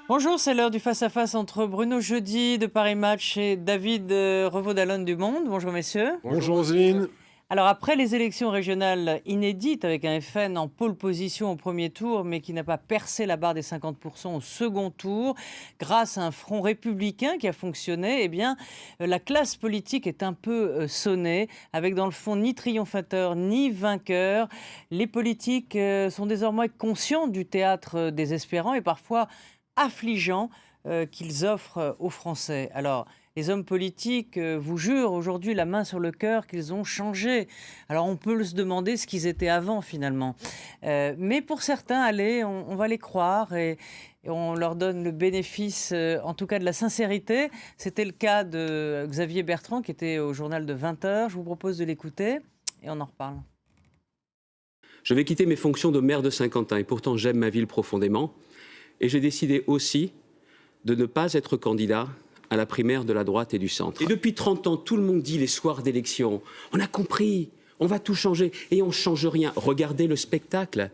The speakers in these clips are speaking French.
Bonjour, c'est l'heure du face-à-face entre Bruno Jeudi de Paris Match et David Revaud-Dallon du Monde. Bonjour messieurs. Bonjour Roselyne. Alors après les élections régionales inédites avec un FN en pole position au premier tour mais qui n'a pas percé la barre des 50% au second tour, grâce à un front républicain qui a fonctionné, eh bien la classe politique est un peu sonnée avec dans le fond ni triomphateur ni vainqueur. Les politiques sont désormais conscients du théâtre désespérant et parfois affligeant qu'ils offrent aux Français. Alors, les hommes politiques vous jurent aujourd'hui la main sur le cœur qu'ils ont changé. Alors, on peut se demander ce qu'ils étaient avant, finalement. Mais pour certains, allez, on va les croire et on leur donne le bénéfice, en tout cas, de la sincérité. C'était le cas de Xavier Bertrand, qui était au journal de 20h. Je vous propose de l'écouter et on en reparle. Je vais quitter mes fonctions de maire de Saint-Quentin et pourtant j'aime ma ville profondément. Et j'ai décidé aussi de ne pas être candidat à la primaire de la droite et du centre. Et depuis 30 ans, tout le monde dit les soirs d'élection, on a compris, on va tout changer. Et on ne change rien. Regardez le spectacle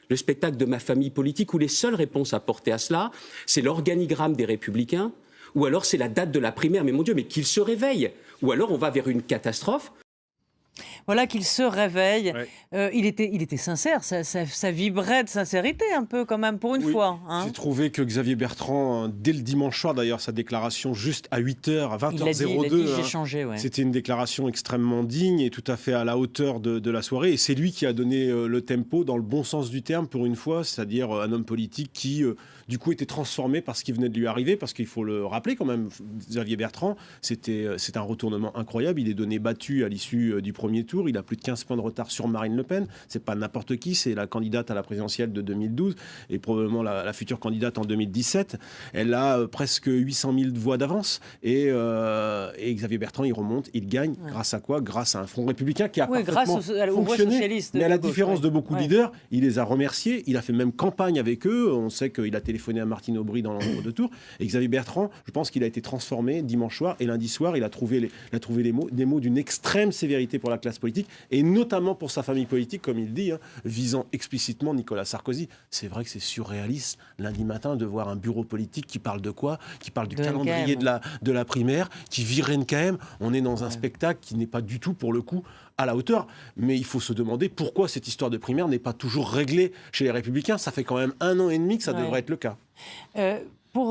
de ma famille politique, où les seules réponses apportées à cela, c'est l'organigramme des Républicains, ou alors c'est la date de la primaire. Mais mon Dieu, mais qu'ils se réveillent. Ou alors on va vers une catastrophe. Voilà qu'il se réveille. Ouais. Il était sincère, ça vibrait de sincérité un peu quand même pour une fois. Hein. J'ai trouvé que Xavier Bertrand, dès le dimanche soir d'ailleurs, sa déclaration juste à 8h, à 20h02, il a dit j'ai changé. Ouais. C'était une déclaration extrêmement digne et tout à fait à la hauteur de la soirée. Et c'est lui qui a donné le tempo dans le bon sens du terme pour une fois, c'est-à-dire un homme politique qui, du coup, était transformé par ce qui venait de lui arriver, parce qu'il faut le rappeler quand même, Xavier Bertrand, c'est un retournement incroyable. Il est donné battu à l'issue du premier tour. Il a plus de 15 points de retard sur Marine Le Pen. C'est pas n'importe qui, c'est la candidate à la présidentielle de 2012 et probablement la future candidate en 2017. Elle a presque 800 000 voix d'avance et Xavier Bertrand, il remonte, il gagne. Ouais. Grâce à quoi? Grâce à un front républicain qui a parfaitement fonctionné. Mais à la différence de beaucoup de leaders, il les a remerciés. Il a fait même campagne avec eux. On sait qu'il a téléphoné à Martine Aubry dans l'entre-deux tours. Et Xavier Bertrand, je pense qu'il a été transformé dimanche soir et lundi soir, il a trouvé des mots d'une extrême sévérité pour la classe politique et notamment pour sa famille politique, comme il dit, visant explicitement Nicolas Sarkozy. C'est vrai que c'est surréaliste lundi matin de voir un bureau politique qui parle de quoi? Qui parle du calendrier de la primaire, qui vire NKM. On est dans un spectacle qui n'est pas du tout, pour le coup, à la hauteur. Mais il faut se demander pourquoi cette histoire de primaire n'est pas toujours réglée chez les Républicains. Ça fait quand même 1 an et demi que ça devrait être le cas. Pour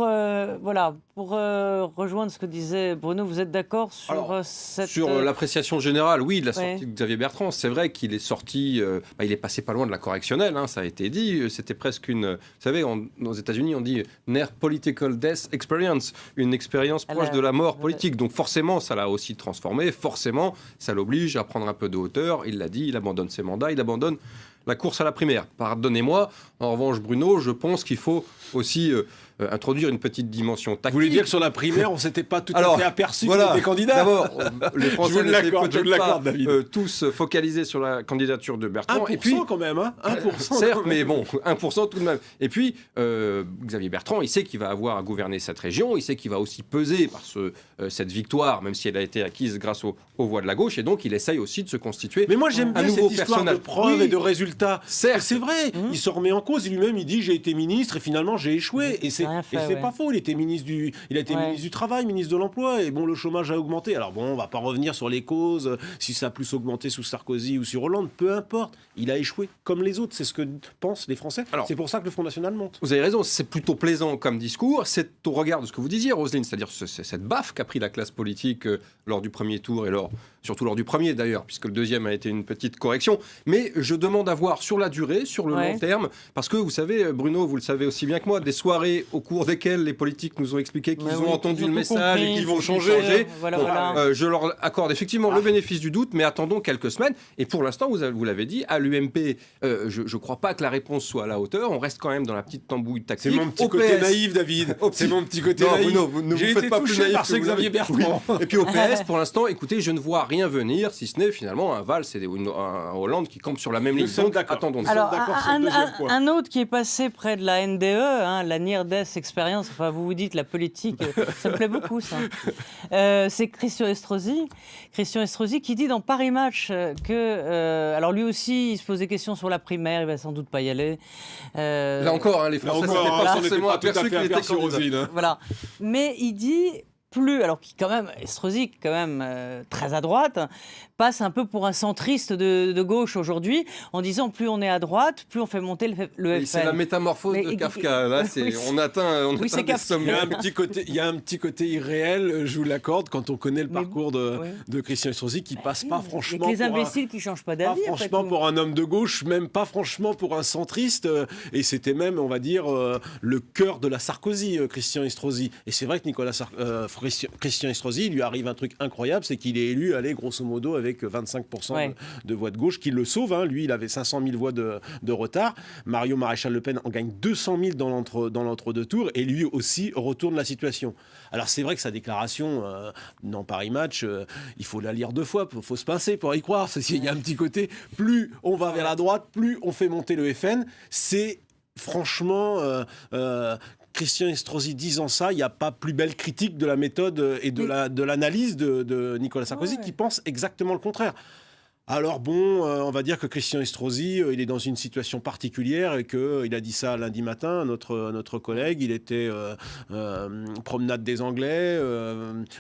rejoindre ce que disait Bruno, vous êtes d'accord sur sur l'appréciation générale, oui, de la sortie de Xavier Bertrand. C'est vrai qu'il est sorti, il est passé pas loin de la correctionnelle, ça a été dit. C'était presque une, vous savez, aux États-Unis, on dit near political death experience, une expérience proche de la mort politique. Donc forcément, ça l'a aussi transformé. Forcément, ça l'oblige à prendre un peu de hauteur. Il l'a dit, il abandonne ses mandats, il abandonne la course à la primaire. Pardonnez-moi. En revanche, Bruno, je pense qu'il faut aussi introduire une petite dimension tactique. Vous voulez dire que sur la primaire, on ne s'était pas tout à fait aperçu qu'il était candidat? D'abord, les Français n'étaient peut-être pas David. tous focalisés sur la candidature de Bertrand. 1% et puis, quand même, 1%. Certes, mais bon, 1% tout de même. Et puis, Xavier Bertrand, il sait qu'il va avoir à gouverner cette région, il sait qu'il va aussi peser par cette victoire, même si elle a été acquise grâce aux voix de la gauche, et donc il essaye aussi de se constituer. Mais moi j'aime bien cette histoire de preuves et de résultats. Certes. C'est vrai, il se remet en cause, lui-même il dit j'ai été ministre et finalement j'ai échoué. Et c'est pas faux, il a été ministre du Travail, ministre de l'Emploi, et bon, le chômage a augmenté. Alors bon, on va pas revenir sur les causes, si ça a plus augmenté sous Sarkozy ou sur Hollande, peu importe. Il a échoué comme les autres, c'est ce que pensent les Français. C'est pour ça que le Front National monte. Vous avez raison, c'est plutôt plaisant comme discours. C'est au regard de ce que vous disiez, Roselyne, c'est-à-dire cette baffe qu'a pris la classe politique lors du premier tour et surtout lors du premier d'ailleurs, puisque le deuxième a été une petite correction. Mais je demande à voir sur la durée, sur le long terme, parce que vous savez, Bruno, vous le savez aussi bien que moi, des soirées au cours desquelles les politiques nous ont expliqué qu'ils ont entendu le message et qu'ils vont changer. Je leur accorde effectivement le bénéfice du doute, mais attendons quelques semaines. Et pour l'instant, vous l'avez dit, à l'UMP, je ne crois pas que la réponse soit à la hauteur. On reste quand même dans la petite tambouille tactique. C'est mon petit côté naïf, David. C'est mon petit côté naïf. Ne vous faites pas plus naïf par Xavier Bertrand. Et puis au PS, pour l'instant, écoutez, je ne vois rien venir, si ce n'est finalement un Valls et un Hollande qui campent sur la même ligne. Donc attendons. Alors, un autre qui est passé près de la NDE, la Near Death jeunesse, expérience. Enfin, vous vous dites la politique, ça me plaît beaucoup, ça. C'est Christian Estrosi. Christian Estrosi qui dit dans Paris Match que... alors lui aussi, il se pose des questions sur la primaire, il va sans doute pas y aller. Là encore, les Français n'étaient pas forcément aperçus qu'il était candidat. Voilà. Mais il dit... alors qui quand même, Estrosi, quand même très à droite, passe un peu pour un centriste de gauche aujourd'hui, en disant plus on est à droite, plus on fait monter le FN. C'est la métamorphose de Kafka. Là, on atteint des sommets. Il y a un petit côté irréel, je vous l'accorde, quand on connaît le parcours de Christian Estrosi, qui passe pas franchement. Les imbéciles qui changent pas d'avis. Pas franchement pour un homme de gauche, même pas franchement pour un centriste. Et c'était même, on va dire, le cœur de la Sarkozy, Christian Estrosi. Et c'est vrai que Christian Estrosi, il lui arrive un truc incroyable, c'est qu'il est élu, grosso modo, avec 25% de voix de gauche, qui le sauve. Hein. Lui, il avait 500 000 voix de retard. Mario Maréchal Le Pen en gagne 200 000 dans l'entre-deux tours, et lui aussi retourne la situation. Alors c'est vrai que sa déclaration dans Paris Match, il faut la lire 2 fois, il faut se pincer pour y croire. Parce qu'il y a un petit côté, plus on va vers la droite, plus on fait monter le FN. C'est franchement... Christian Estrosi disant ça, il n'y a pas plus belle critique de la méthode et de l'analyse de Nicolas Sarkozy qui pense exactement le contraire. Alors bon, on va dire que Christian Estrosi, il est dans une situation particulière et qu'il a dit ça lundi matin, notre collègue, il était promenade des Anglais,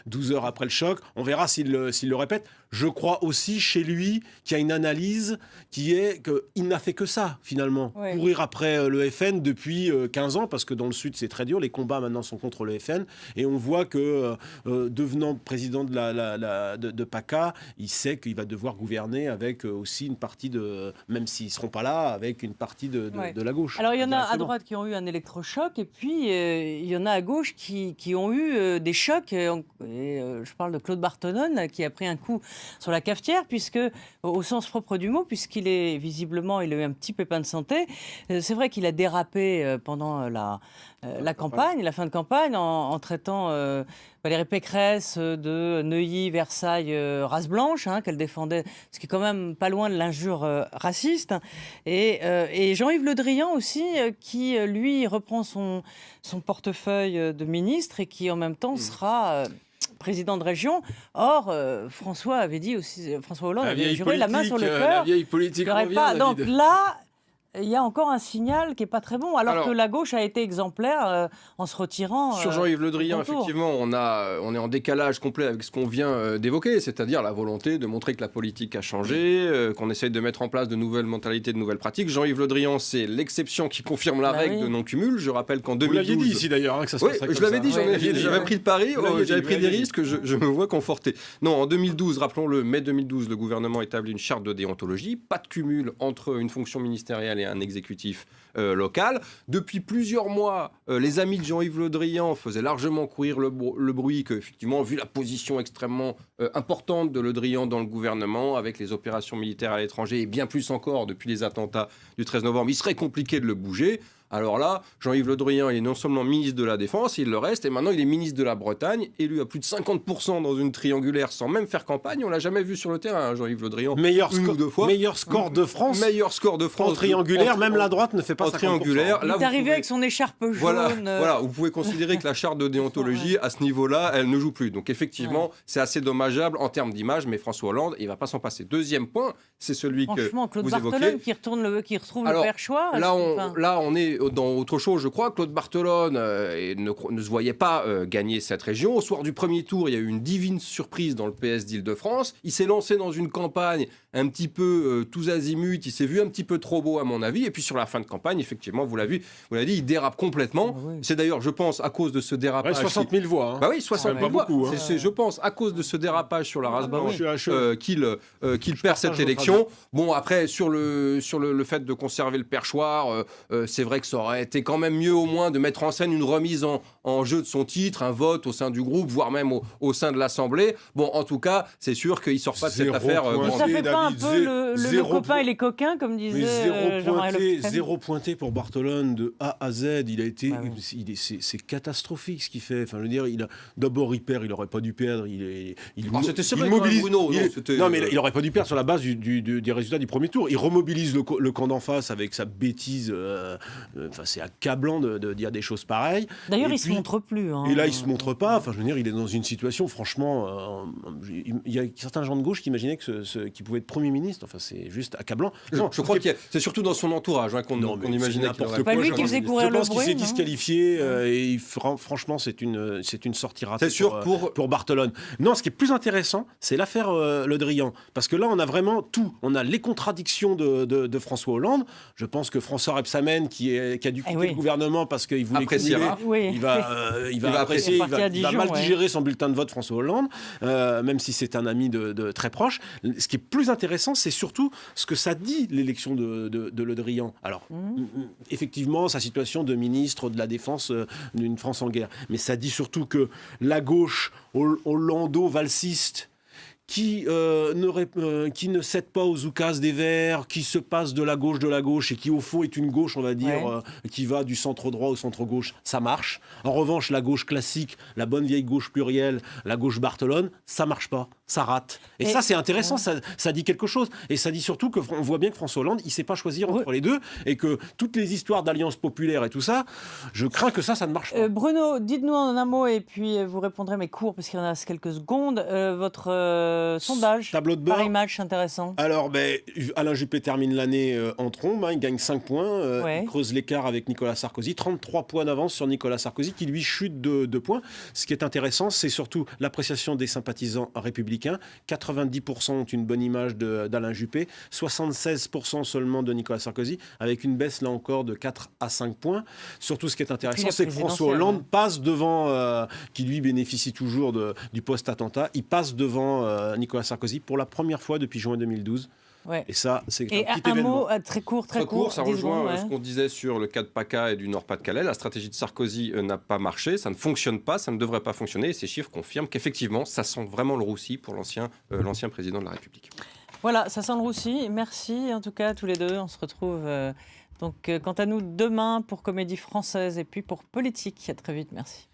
12 heures après le choc. On verra s'il le répète. Je crois aussi chez lui qu'il y a une analyse qui est qu'il n'a fait que ça, finalement. Courir après le FN depuis 15 ans, parce que dans le Sud, c'est très dur. Les combats, maintenant, sont contre le FN. Et on voit que, devenant président de PACA, il sait qu'il va devoir gouverner avec aussi une partie de... Même s'ils ne seront pas là, avec une partie de la gauche. Alors, il y en a à droite qui ont eu un électrochoc, et puis il y en a à gauche qui ont eu des chocs. Je parle de Claude Barthelone, qui a pris un coup sur la cafetière, puisque, au sens propre du mot, puisqu'il est visiblement, il a eu un petit pépin de santé. C'est vrai qu'il a dérapé pendant la campagne, la fin de campagne, en traitant Valérie Pécresse de Neuilly, Versailles, race blanche, qu'elle défendait, ce qui est quand même pas loin de l'injure raciste. Et Jean-Yves Le Drian aussi, qui lui reprend son portefeuille de ministre et qui en même temps sera... président de région. Or, François Hollande avait juré la main sur le cœur. La vieille politique revient, donc là, il y a encore un signal qui n'est pas très bon, alors que la gauche a été exemplaire en se retirant. Sur Jean-Yves Le Drian, effectivement, on est en décalage complet avec ce qu'on vient d'évoquer, c'est-à-dire la volonté de montrer que la politique a changé, qu'on essaye de mettre en place de nouvelles mentalités, de nouvelles pratiques. Jean-Yves Le Drian, c'est l'exception qui confirme la règle de non-cumul. Je rappelle qu'en 2012... Vous l'aviez dit ici d'ailleurs, que ça se passerait comme ça. Je l'avais dit, j'avais pris le pari, j'avais pris des risques, je me vois conforté. Non, en 2012, rappelons-le, mai 2012, le gouvernement établit une charte de déontologie, pas de cumul entre une fonction ministérielle et un exécutif local. Depuis plusieurs mois, les amis de Jean-Yves Le Drian faisaient largement courir le bruit que, effectivement, vu la position extrêmement importante de Le Drian dans le gouvernement, avec les opérations militaires à l'étranger, et bien plus encore depuis les attentats du 13 novembre, il serait compliqué de le bouger. Alors là, Jean-Yves Le Drian, il est non seulement ministre de la Défense, il le reste, et maintenant il est ministre de la Bretagne, élu à plus de 50% dans une triangulaire sans même faire campagne. On l'a jamais vu sur le terrain, Jean-Yves Le Drian. Meilleur score de France. Meilleur score de France. En triangulaire, même la droite ne fait pas 50%. Triangulaire. Là, il est arrivé avec son écharpe jaune. Voilà, vous pouvez considérer que la charte de déontologie, à ce niveau-là, elle ne joue plus. Donc effectivement, c'est assez dommageable en termes d'image, mais François Hollande, il ne va pas s'en passer. Deuxième point, c'est celui que Claude vous évoquez. Barthelone qui retrouve le perchoir. Là, on est dans autre chose, je crois. Claude Barthelone ne se voyait pas gagner cette région. Au soir du premier tour, il y a eu une divine surprise dans le PS d'Île-de-France. Il s'est lancé dans une campagne un petit peu tous azimuts. Il s'est vu un petit peu trop beau, à mon avis. Et puis sur la fin de campagne, effectivement, vous l'avez dit, il dérape complètement. C'est d'ailleurs, je pense, à cause de ce dérapage... 60 000 voix. Bah oui, 60 000 voix. Beaucoup, c'est, je pense, à cause de ce dérapage sur la race blanche qu'il perd cette élection. Bon, après, sur le fait de conserver le perchoir, c'est vrai que ça aurait été quand même mieux au moins de mettre en scène une remise en jeu de son titre, un vote au sein du groupe, voire même au sein de l'Assemblée. Bon, en tout cas, c'est sûr qu'il ne sort pas de cette affaire. Ça fait pas un peu le copain et les coquins, comme disait Jean-Marie Le Pen. Zéro pointé pour Barthelone de A à Z. Il a été, c'est catastrophique ce qu'il fait. Enfin, je veux dire, d'abord il perd, il n'aurait pas dû perdre. C'était sérieux, Bruno. Non, mais il n'aurait pas dû perdre sur la base des résultats du premier tour. Il remobilise le camp d'en face avec sa bêtise c'est accablant de dire des choses pareilles. D'ailleurs, Et il ne se puis- montre plus. Hein. Et là, il se montre pas. Enfin, je veux dire, il est dans une situation, franchement, il y a certains gens de gauche qui imaginaient qu'il pouvait être Premier ministre. Enfin, c'est juste accablant. Non, Je crois que c'est surtout dans son entourage qu'on imaginait qu'il aurait... Pas lui qui faisait courir Je le pense qu'il bruit, s'est non disqualifié. Et franchement, c'est une sortie ratée C'est sûr pour Barthelone. Non, ce qui est plus intéressant, c'est l'affaire Le Drian. Parce que là, on a vraiment tout. On a les contradictions de François Hollande. Je pense que François Rebsamen, qui a dû quitter le gouvernement parce qu'il voulait Appréciera. cumuler, il va apprécier, il va Dijon, mal digérer son bulletin de vote, François Hollande, même si c'est un ami de très proche. Ce qui est plus intéressant, c'est surtout ce que ça dit, l'élection de Le Drian. Alors, effectivement, sa situation de ministre de la Défense d'une France en guerre. Mais ça dit surtout que la gauche hollando-valsiste, qui ne cède pas aux oukases des Verts, qui se passe de la gauche et qui au fond est une gauche, on va dire, qui va du centre droit au centre gauche, ça marche. En revanche, la gauche classique, la bonne vieille gauche plurielle, la gauche Barthelone, ça marche pas, ça rate. Et ça, c'est intéressant, ça dit quelque chose. Et ça dit surtout qu'on voit bien que François Hollande, il sait pas choisir entre les deux, et que toutes les histoires d'alliance populaire et tout ça, je crains que ça ne marche pas. Bruno, dites-nous en un mot, et puis vous répondrez mes cours, parce qu'il en reste quelques secondes. Votre sondage, tableau de bord. Paris Match, intéressant. Alors, Alain Juppé termine l'année en trombe, il gagne 5 points, il creuse l'écart avec Nicolas Sarkozy, 33 points d'avance sur Nicolas Sarkozy, qui lui chute de 2 points. Ce qui est intéressant, c'est surtout l'appréciation des sympathisants républicains. 90% ont une bonne image d'Alain Juppé, 76% seulement de Nicolas Sarkozy, avec une baisse là encore de 4 à 5 points. Surtout, ce qui est intéressant, c'est que François Hollande passe devant, qui lui bénéficie toujours du post-attentat, il passe devant Nicolas Sarkozy pour la première fois depuis juin 2012. Et ça, c'est un petit événement. Mot très court, ça rejoint ce qu'on disait sur le cas de PACA et du Nord-Pas-de-Calais. La stratégie de Sarkozy n'a pas marché, ça ne fonctionne pas, ça ne devrait pas fonctionner. Et ces chiffres confirment qu'effectivement, ça sent vraiment le roussi pour l'ancien président de la République. Voilà, ça sent le roussi. Merci en tout cas à tous les deux. On se retrouve quant à nous demain pour Comédie Française et puis pour Politique. À très vite, merci.